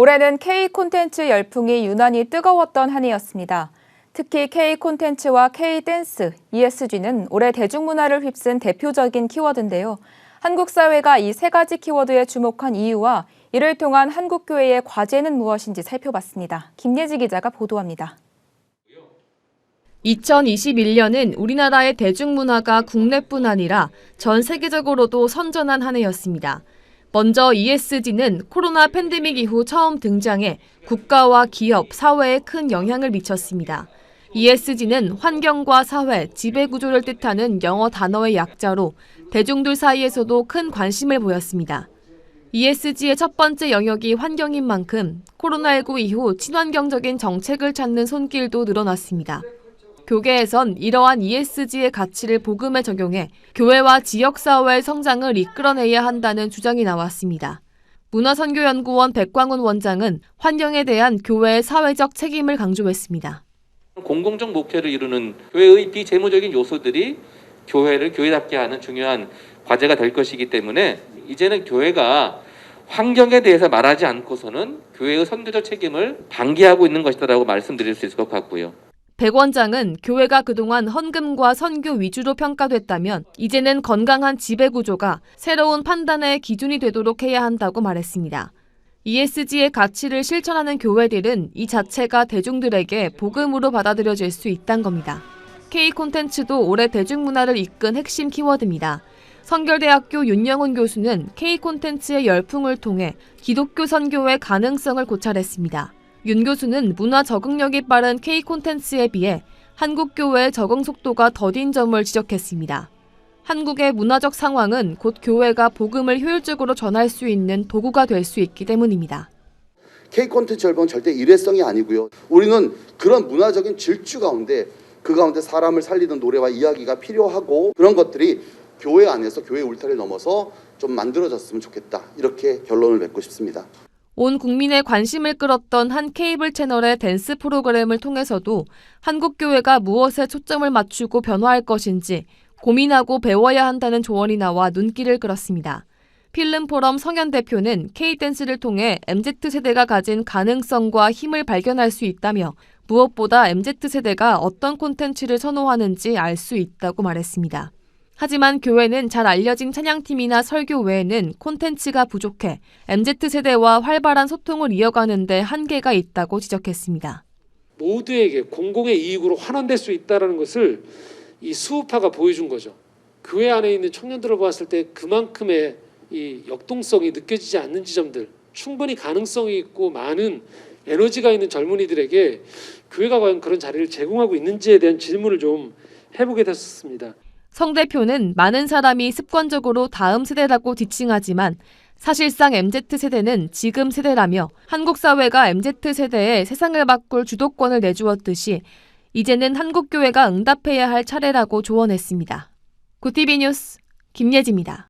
올해는 K 콘텐츠 열풍이 유난히 뜨거웠던 한 해였습니다. 특히 K 콘텐츠와 K 댄스, ESG는 올해 대중문화를 휩쓴 대표적인 키워드인데요. 한국 사회가 이 세 가지 키워드에 주목한 이유와 이를 통한 한국교회의 과제는 무엇인지 살펴봤습니다. 김예지 기자가 보도합니다. 2021년은 우리나라의 대중문화가 국내뿐 아니라 전 세계적으로도 선전한 한 해였습니다. 먼저 ESG는 코로나 팬데믹 이후 처음 등장해 국가와 기업, 사회에 큰 영향을 미쳤습니다. ESG는 환경과 사회, 지배구조를 뜻하는 영어 단어의 약자로 대중들 사이에서도 큰 관심을 보였습니다. ESG의 첫 번째 영역이 환경인 만큼 코로나19 이후 친환경적인 정책을 찾는 손길도 늘어났습니다. 교계에선 이러한 ESG의 가치를 복음에 적용해 교회와 지역사회의 성장을 이끌어내야 한다는 주장이 나왔습니다. 문화선교연구원 백광훈 원장은 환경에 대한 교회의 사회적 책임을 강조했습니다. 공공적 목표를 이루는 교회의 비재무적인 요소들이 교회를 교회답게 하는 중요한 과제가 될 것이기 때문에 이제는 교회가 환경에 대해서 말하지 않고서는 교회의 선교적 책임을 방기하고 있는 것이다라고 말씀드릴 수 있을 것 같고요. 백 원장은 교회가 그동안 헌금과 선교 위주로 평가됐다면 이제는 건강한 지배구조가 새로운 판단의 기준이 되도록 해야 한다고 말했습니다. ESG의 가치를 실천하는 교회들은 이 자체가 대중들에게 복음으로 받아들여질 수 있다는 겁니다. K 콘텐츠도 올해 대중문화를 이끈 핵심 키워드입니다. 성결대학교 윤영훈 교수는 K 콘텐츠의 열풍을 통해 기독교 선교의 가능성을 고찰했습니다. 윤 교수는 문화 적응력이 빠른 K 콘텐츠에 비해 한국 교회의 적응 속도가 더딘 점을 지적했습니다. 한국의 문화적 상황은 곧 교회가 복음을 효율적으로 전할 수 있는 도구가 될 수 있기 때문입니다. K 콘텐츠 열풍은 절대 일회성이 아니고요. 우리는 그런 문화적인 질주 가운데 그 가운데 사람을 살리는 노래와 이야기가 필요하고 그런 것들이 교회 안에서 교회 울타리를 넘어서 좀 만들어졌으면 좋겠다. 이렇게 결론을 맺고 싶습니다. 온 국민의 관심을 끌었던 한 케이블 채널의 댄스 프로그램을 통해서도 한국 교회가 무엇에 초점을 맞추고 변화할 것인지 고민하고 배워야 한다는 조언이 나와 눈길을 끌었습니다. 필름포럼 성현 대표는 K-댄스를 통해 MZ세대가 가진 가능성과 힘을 발견할 수 있다며 무엇보다 MZ세대가 어떤 콘텐츠를 선호하는지 알 수 있다고 말했습니다. 하지만 교회는 잘 알려진 찬양팀이나 설교 외에는 콘텐츠가 부족해 MZ세대와 활발한 소통을 이어가는 데 한계가 있다고 지적했습니다. 모두에게 공공의 이익으로 환원될 수 있다는 것을 이 수우파가 보여준 거죠. 교회 안에 있는 청년들을 봤을 때 그만큼의 이 역동성이 느껴지지 않는 지점들, 충분히 가능성이 있고 많은 에너지가 있는 젊은이들에게 교회가 과연 그런 자리를 제공하고 있는지에 대한 질문을 좀 해보게 됐습니다. 성 대표는 많은 사람이 습관적으로 다음 세대라고 지칭하지만 사실상 MZ세대는 지금 세대라며 한국 사회가 MZ세대에 세상을 바꿀 주도권을 내주었듯이 이제는 한국교회가 응답해야 할 차례라고 조언했습니다. 구티비 뉴스 김예지입니다.